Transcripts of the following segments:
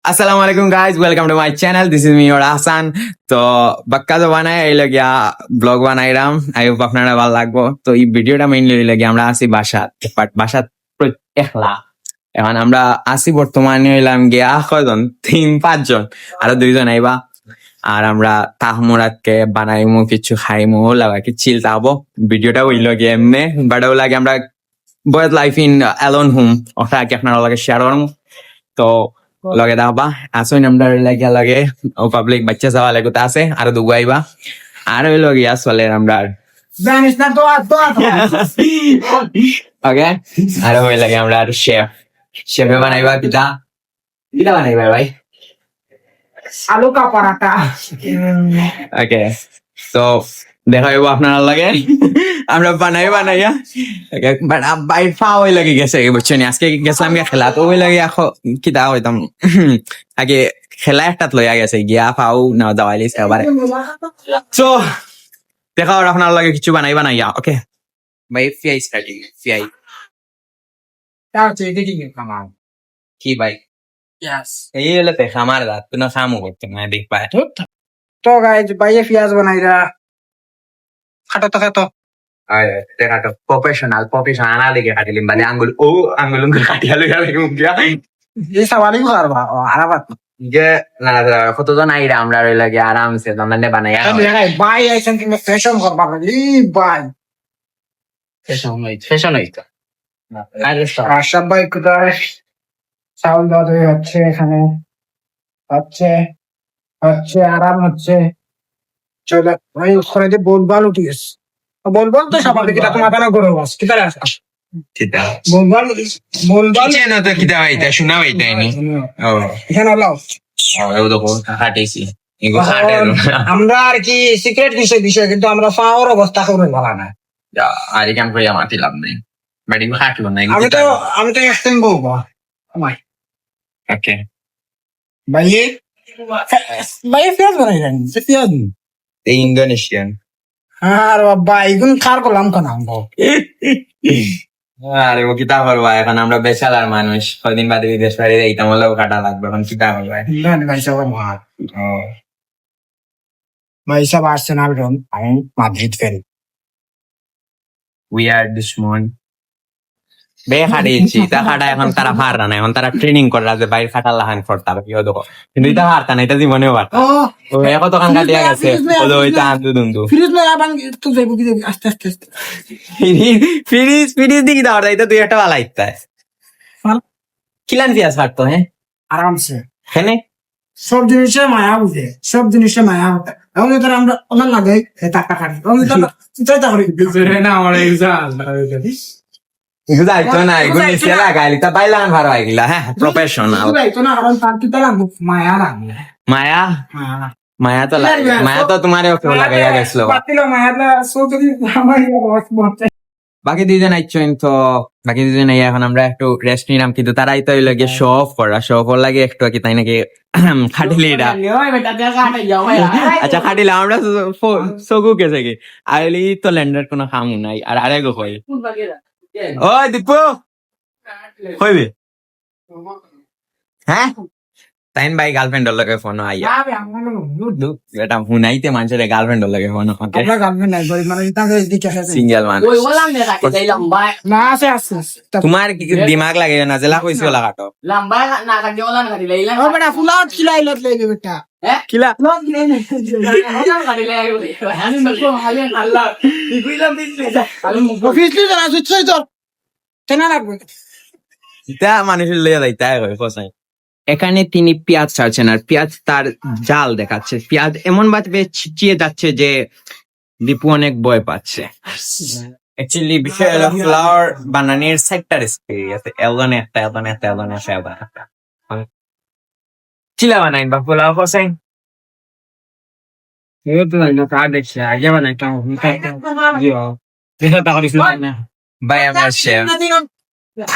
Assalamu alaikum guys, welcome to my channel. This is me or Hasan. তো বাক্কা তো বানাই এই লাগিয়া ব্লগ বানাইলাম। আই হোপ আপনারা ভালো লাগবো। তো এই ভিডিওটা মেইনলি লাগে আমরা আছি বাসাত, বাট বাসাত একলা। এখন আমরা আছি বর্তমানে হইলাম গিয়া কয়জন 3-5 জন, আরো 2 জন আইবা। আর আমরা তাহমুরাতকে বানাইমু, কিছু খাইমু, লাগা কি চিল তাবো। ভিডিওটা হইল গিয়ে এমনি, বাট ও লাগে আমরা boys life in alone home ওটা কি আপনারা লাগে শেয়ার করুন। তো লগে দাবা আসুন আমরা লাগে লাগে ও পাবলিক বাচ্চা যাওয়া লাগে তো আছে আর দুগাইবা আর ওই লগে আসলে আমরা জানিস না তো ওকে আর ওই লাগে আমরা আর শেফে বানাইবা কিটা কিটা বানাইবা ভাই আলু কা পরাটা ওকে তো দেখা হইব আপনারা লাগে আমরা বানাইয়া বাই ফাও হয়ে লাগে গেছে বুঝছেন আজকে গেছিলাম গিয়া খেলা তো ওই লাগে এখন কিতা হইতাম আগে খেলা একটা লইয়া গেছে গিয়া ফাও না দাওয়াইলিস এবারে তো দেখা আর আপনার লাগে কিছু বানাইয়া ওকে ভাই ফিআই স্টার্টিং ফিআই তাও তুই দেখি কামাল কি ভাই ইয়েস এই হলে তে খামার রাত তুই খামু করতে না দেখ পায় তো গাইজ বাইয়ে পেঁয়াজ বানাইরা খাটো তো খাটো আয় দেখাটো প্রফেশনাল আনা দিকে কাটিলিম মানে আঙ্গুল কাটিয়া লইয়া লাগে মুখিয়া এই সাবালি করবা ও আরাবাত যে না কতজন আইরা আমরা রই লাগে আরামসে দন্দানে বানাইয়া দেখাই বাই আইছেন কিন্তু ফ্যাশন করবা এই বাই ফ্যাশন হইতো আশা বাই কোথায় চাউল দাওয়া হচ্ছে এখানে হচ্ছে আরাম হচ্ছে চলে ওই ঘরে যে বলবাল উঠে গেছে বলবাল তো স্বাভাবিক এটা তো মাথা না করে বাস কি তার আছে কিতা বলবাল কিচেন তো কিতা হইতা শোনা হইতা নি ও এখানে লাও ও দেখো হাঁটাইছি এগো হাঁটে আমরা আর কি সিক্রেট বিষয় কিন্তু আমরা পাওয়ার অবস্থা করে ভালো না আর কাম করি আমার লাভ নেই বাড়ি হাঁটলো না আমি তো এক্সটেন্ড করবো আমাই ওকে ভাইয়ে পেঁয়াজ বানাই জানি পেঁয়াজ এই ইন্দোনেশিয়ান আর বাবা এগুলো খার করলাম কেন আরে ও কিতা করবা এখন আমরা বেচালার মানুষ কদিন বাদে বিদেশ বাড়ি এইতাম হলেও কাটা লাগবে এখন কিতা করবা ভাই সব মহান ভাই সব আর্সেনাল রন আমি মাদ্রিদ ফ্যান উই আর দুশ্মন বে খাটিয়েছি তা খাটা এখন তারা পাররা না এখন তারা ট্রেনিং করা যে বাইরে খাটা লাহান করতে হবে কেউ দেখো কিন্তু এটা পারতা না এটা জীবনেও পারতা ও এখন তো কাঙ্কা দিয়া গেছে ওইটা আন্দু দুন্দু ফ্রিজ না আবার তো যাইব কি আস্তে আস্তে ফিরিজ দিকে দাও এটা তুই একটা ভালো ইত্তা কিলান পিয়াজ পারতো হ্যাঁ আরামসে হ্যাঁ সব জিনিসে মায়া বুঝে সব জিনিসে মায়া হতে এবং এটা আমরা ওনার লাগে টাকা কাটি এবং এটা চিন্তা করি না আমার এক্সাম এগুলো আইতো না এগুলো নিচে লাগাইলি তা বাইলান ভালো আইগিলা হ্যাঁ প্রফেশনাল তো না কারণ তার কি তালা মায়া লাগে মায়া মায়া মায়া তো মায়া তো তোমারে ওকে লাগাইয়া গেছিল পাতিলো মায়াটা সোচি আমার বস বাকি দুজন আইছেন তো বাকি দুজন আই এখন আমরা একটু রেস্ট নিলাম কিন্তু তারাই তো লাগে শো অফ করা শো অফ লাগে একটু কি তাই নাকি খাটিলি এটা আচ্ছা খাটিলে আমরা সগু গেছে কি আইলি তো ল্যান্ডার কোনো খামু নাই আর আরে গো কই ও দীপু কইবে হ্যাঁ তাইন ভাই গার্লফ্রেন্ডর লগে ফোন আইয়া এটা হুনাইতে মানুষের গার্লফ্রেন্ডর লগে ফোন ওকে আমরা গার্লফ্রেন্ড নাই বলি মানে তাকে দিকে আছে সিঙ্গেল মান ওই ওলাম নে রাখে যাই লম্বা না আছে আছে তোমার কি দিমাগ লাগে না জেলা কইছি ওলা কাটো লম্বা না কাটে ওলাম কাটি লাইলা ও বেটা ফুলাত খিলাইলত লইবে বেটা কিলা ফুলাত খিলাই না ওলাম কাটি লাইলা আমি বলবো হালে আল্লাহ কইলাম দিলে আমি অফিসলি জানা সুচ্ছই তো কেনা রাখবে এটা মানুষের লইয়া যাই তাই হয় কোসাই এখানে তিনি পেঁয়াজ ছাড়ছেন আর পেঁয়াজ তার জাল দেখাচ্ছে পেঁয়াজ এমন ভাবে ছিটিয়ে যাচ্ছে যে দীপু অনেক ভয় পাচ্ছে অ্যাকচুয়ালি বিষয় হলো ফ্লাওয়ার বানানোর সেক্টর এক্সপেরিয়েন্স এলনে একটা চিলা বানাইন বা পোলাও কোসাই এই তো না কা দেখছে আগে বানাই তা জিও দেখা তা করিস না ভাই আমার শেফ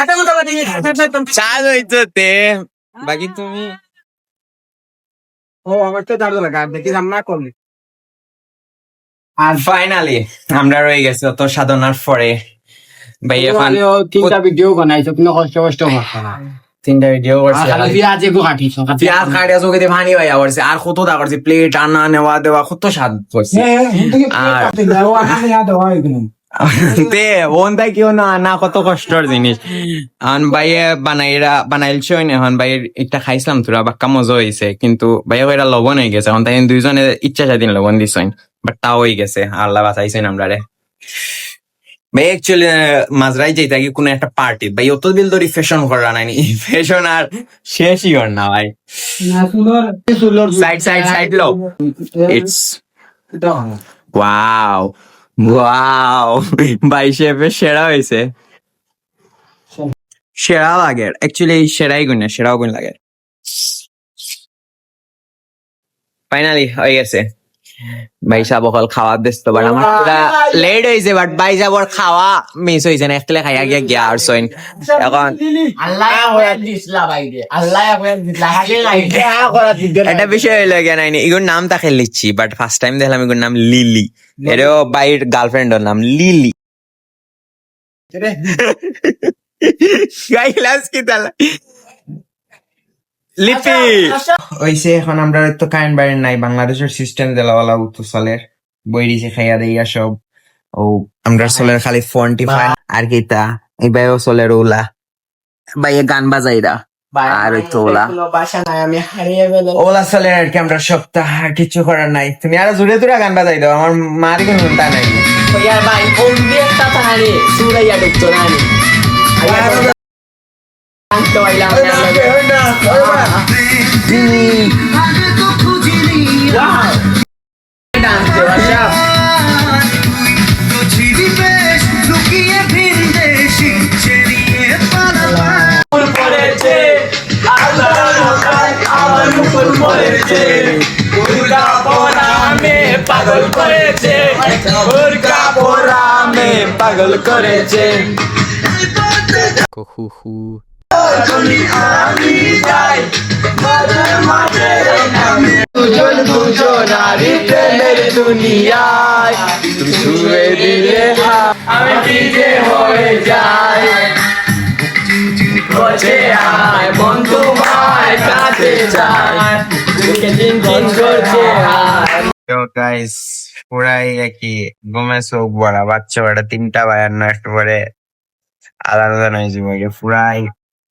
আটা ঘন্টা বাদে চা হইতো তে বাকি তুমি ও আমার তো দাঁড়ালো লাগা দেখি রান্না করলি আর ফাইনালি আমরা রয়ে গেছি অত সাধনার পরে ভাই এখন তিনটা ভিডিও বানাইছো কিন্তু কষ্ট করছে না তিনটা ভিডিও করছে খালি পেঁয়াজ একটু কাটিস পেঁয়াজ কাটিয়া চোখে পানি ভাইয়া করছে আর কত দা করছে প্লেট আনা নেওয়া দেওয়া কত স্বাদ করছে তে ওন তাই কেউ না না কত কষ্টর জিনিস এখন ভাইয়ে বানাইলছে এখন ভাইয়ের একটা খাইছিলাম তোরা বাক্কা মজা হয়েছে কিন্তু ভাইয়া এটা লবণ হয়ে গেছে এখন তাই দুইজনে ইচ্ছা স্বাধীন লবণ দিছেন বাট তাও হয়ে গেছে আল্লাহ বাঁচাইছেন আমরা রে ভাই একচুয়ালি মাঝরাই যাই থাকি কোনো একটা পার্টি ভাই অত বিল ধরি ফ্যাশন করা নাই ফ্যাশন আর শেষই কর না ভাই side low it's wow wow ভাই শেফে সেরা হয়েছে সেরা লাগে অ্যাকচুয়ালি সেরাই গুণ না সেরাও গুণ লাগে ফাইনালি হয়ে গেছে ভাই সাহেব অকল খাওয়া ব্যস্ত বাট আমার পুরা লেট হয়েছে বাট ভাই সাহেবর খাওয়া মিস হয়েছে না একলে খাইয়া গিয়া গিয়া আর সইন এখন আল্লাহ হয়ে দিছলা বাইরে আল্লাহ হয়ে দিছলা আগে লাইকে করা দিতে একটা বিষয় হইলো গিয়া নাই এগুলোর নাম তাকে লিখছি বাট ফার্স্ট টাইম দেখলাম এগুলোর নাম লিলি এরও বাইর গার্লফ্রেন্ডের নাম লিলি গাইলাস কি তালা লিপি ওইসে এখন আমরা তো কারেন্ট বাইরে নাই বাংলাদেশের সিস্টেম দেলাওয়ালা উত্তর সালের বই দিছে খাইয়া দেইয়া সব ও আমরা চলের খালি ফোনটি ফাইন আর কিতা এই বাইও চলের ওলা বাইয়ে গান বাজাইরা আর ওই তো ওলা বাসা নাই আমি হারিয়ে গেলাম ওলা চলের আর কি আমরা সপ্তাহ আর কিছু করার নাই তুমি আরো জোরে জোরে গান বাজাই দাও আমার মারি কোনো চিন্তা নাই ইয়ার ভাই কোন দিয়ে একটা তাহানি সুরাইয়া ঢুকতো না আমি আনতে পাইলাম পাগল করেছে পাগল করেছে দুজনারি প্রেমের দুনিয়ায় তুমি ছুঁয়ে দিলে আমি কি যে হয়ে যাই বসে আয় মন তোমায় কাছে যায় দিন দিন করছে আয় তো গাইস পুরাই একই ঘুমে চোখ বড়া বাচ্চা বড়া 3টা বায়ান্ন একটু পরে আলাদা নয় জীবন পুরাই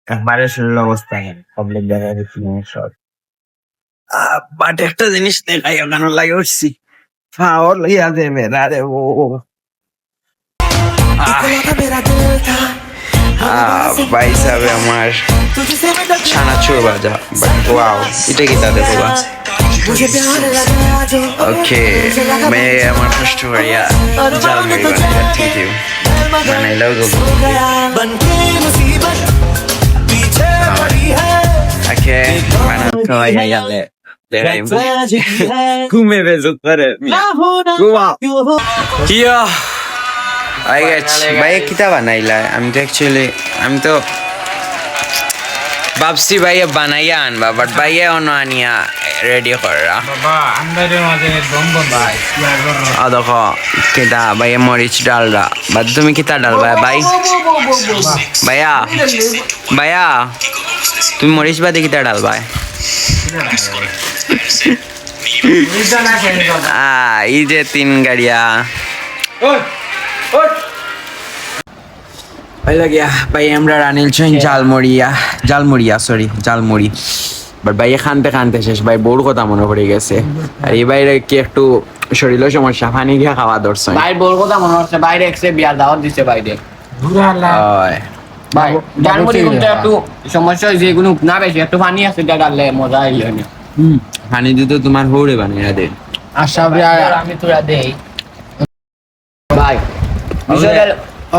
একবারে শুনল অবস্থা পাবলিক দেখা দেখি সব বাট একটা জিনিস দেখাই ওখানে লাগে উঠছি ফাওয়ার লইয়া দেবে রে ও ভাই সাহেব আমার ছানাচুর বাজা বাট ওয়াও এটা কি তা দেখো বা ওকে मैं আমার কষ্ট করিয়া জাল মেরি বানাইলা থ্যাংক ইউ বানাইলাও গো ওকে বানা খাওয়াইয়া গেলে ঘুমে বেজত করে ঘুমা কিয়া আই গেছি ভাই কিতা বানাইলা আমি তো অ্যাকচুয়ালি আমি তো ভাবছি ভাইয়া বানাইয়া আনবা বাট ভাইয়া অন্য আনিয়া রেডি করা দেখো কিতা ভাইয়া মরিচ ডালরা বা তুমি কিতা ডালবা ভাই ভাইয়া ভাইয়া তুমি মরিচ বাদে কিতা ডালবা এই যে 3 গাড়িয়া ভাই আমরা রানিল ছইন জালমুড়ি বাট ভাই খানতে খানতে শেষ ভাই বউর কথা মনে পড়ে গেছে আর এই বাইরে কি একটু শরীরের সমস্যা পানি গিয়া খাওয়া দরছে ভাই বড় কথা মনে হচ্ছে বাইরে একসে বিয়ার দাওয়াত দিছে বাইরে ভাই জালমুড়ি কোনটা একটু সমস্যা হয়েছে কোনো না বেশি একটু পানি আছে এটা ডাললে মজা আইলো না পানি দিতে তোমার হৌরে বানিয়ে দে আশা আমি তোরা দেই ভাই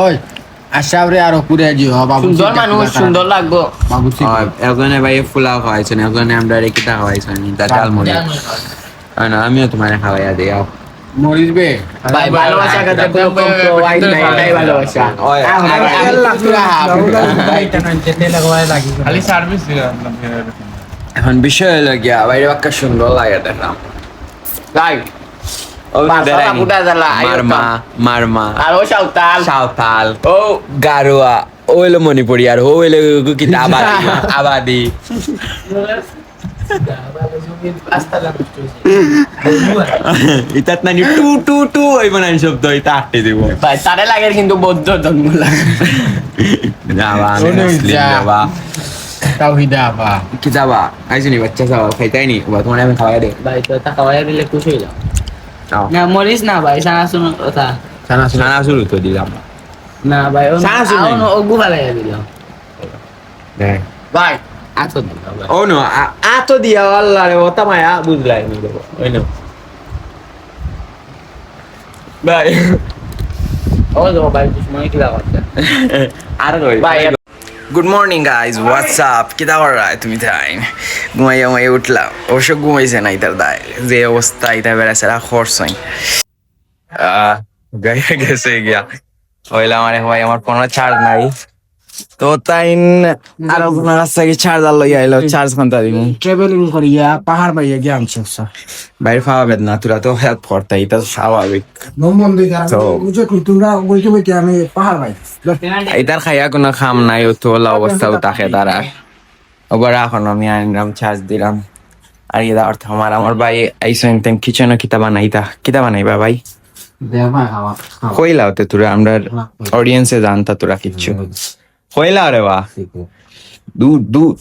ওই আশাবরে আর পুরে জিও বাবু সুন্দর মানুষ সুন্দর লাগবো বাবু এখানে ভাই ফুলাও খাওয়াইছেন এখানে আমরা রেকিটা খাওয়াইছেন জালমুড়ি না আমিও তোমার খাওয়াইয়া দিই মরিস বে ভাই ভালোবাসা কথা কোনো কম তো ভাই নাই ভালোবাসা খালি সার্ভিস এখন বিষয় হলো গিয়া বাইরে বাক্কা সুন্দর লাগে দেখলাম ভাই মারমা মারমা আর ও সাঁওতাল সাঁওতাল ও গারোয়া ও হইলো মণিপুরি আর ও হইলো কিতা আবাদি ইতাত নানি টু টু টু ওই বানাই শব্দ এটা আটকে দিব ভাই তারে লাগে কিন্তু বৌদ্ধ ধর্ম লাগে যাবা তাওহিদা বা কি যাবা আইসনি বাচ্চা যাবা খাইতাই নি বা তোমার আমি খাওয়াই দে ভাই তো তা খাওয়াই দিলে খুশি হইলাম নাও না মরিস না ভাই সানা শুনো কথা সানা শুরু তো দিলাম না ভাই সানা শুনো। ওগু ভালাই দিলাম দেখ ভাই আছো দিলাম ভাই ও নো আতো দিয়া আল্লাহ রে ওটা মায়া বুঝলাই নি দেবো ওই নো ভাই ও তো ভাই সময় কি লাগাচ্ছে আর কই ভাই গুড মর্নিং গাইজ হোয়াটসঅ্যাপ কিতা কর রায় তুমি তাই ঘুমাইয়া উঠলাম অবশ্য ঘুমাইছে না ইতার দায় যে অবস্থা ইতা বেড়াছে খরচই গাইয়া গেছে গিয়া হইলাম আরে ভাই আমার ফোনে চার্জ নাই তো তাই আর আপনার কাছ থেকে চার্জার লই আইলো চার্জ ঘন্টা দিব ট্রাভেলিং করিয়া পাহাড় বাইয়া গিয়ে আনছি বাইরে পাওয়া বেদ না তোরা তো হেল্প করতে এটা তো স্বাভাবিক নমবন্দি তো- বুঝো কি তোমরা বলতে বলতে আমি পাহাড় বাই এটার খাইয়া কোনো খাম নাই ও তো ওলা অবস্থাও তাকে তারা ওবার এখন আমি আনলাম চার্জ দিলাম আর এটা অর্থ আমার ভাই আইসেন তেন কিচেনে কিতা বানাইবা ভাই কইলাও তে তোরা আমরা অডিয়েন্সে জানতা তোরা কিচ্ছু কইলাও রে বা দুধ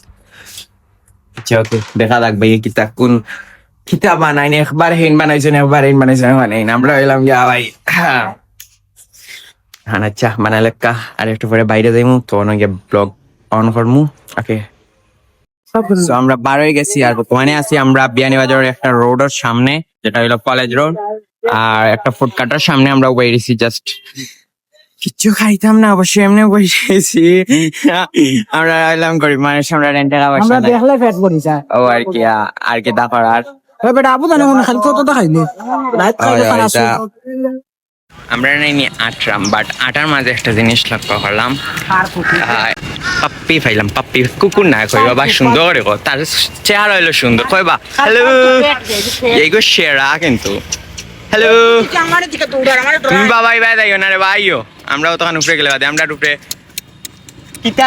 আচ্ছা ওকে দেখা যাক ভাই কিতা কোন কিতা বানাইনি একবার হেন বানাইছেন আমরা হইলাম গিয়া ভাই হানা চা বানাইলে কা আর একটু পরে বাইরে যাইমু তো অনেক ব্লগ অন করমু ওকে তো আমরা বার হয়ে গেছি আর বর্তমানে আছি আমরা বিয়ানীবাজারের একটা রোডের সামনে যেটা হলো কলেজ রোড আর একটা ফুটকাটার সামনে আমরা বেরিয়েছি জাস্ট কিচ্ছু খাইতাম না অবশ্যই এমনি বসেছি আমরা এলাম গরিব মানুষ আমরা রেন্টের আমরা অবস্থা দেখলে ফেট করি যায় ও আর কি তা করার বেটা আবু জানে মনে খালি কত খাইনি রাত খাইলে ওই, খানা ওইটা। আমরা নাইনি আটরাম বাট আটার মাঝে একটা জিনিস লক্ষ্য করলাম পাপ্পি পাইলাম পাপ্পি কুকুর না কইবা বা সুন্দর গো তার চেহারা হইলো সুন্দর কইবা হ্যালো এইগো সেরা কিন্তু হ্যালো তুমি বাবাই বাই দাইও না রে ভাইও আমরাও তখন উপরে গেলে বাদে আমরা উপরে কিতা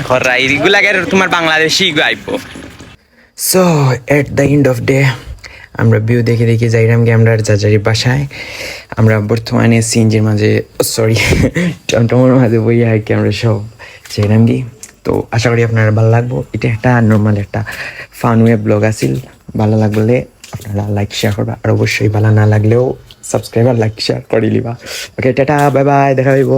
খরা এইগুলাকে তোমার বাংলাদেশি গাইবো so at the end of day আমরা ভিউ দেখে দেখে যাইলাম কি আমরা যাজারি বাসায় আমরা বর্তমানে সিএনজির মাঝে সরি টমটমের মাঝে বই আর কি আমরা সব যাইলাম কি তো আশা করি আপনারা ভালো লাগবো এটা একটা নর্মাল একটা ফান ওয়ে ব্লগ আছিল ভালো লাগলে আপনারা লাইক শেয়ার করবা আর অবশ্যই ভালো না লাগলেও সাবস্ক্রাইব আর লাইক শেয়ার করে লিবা ওকে টাটা বাই বাই দেখা হইব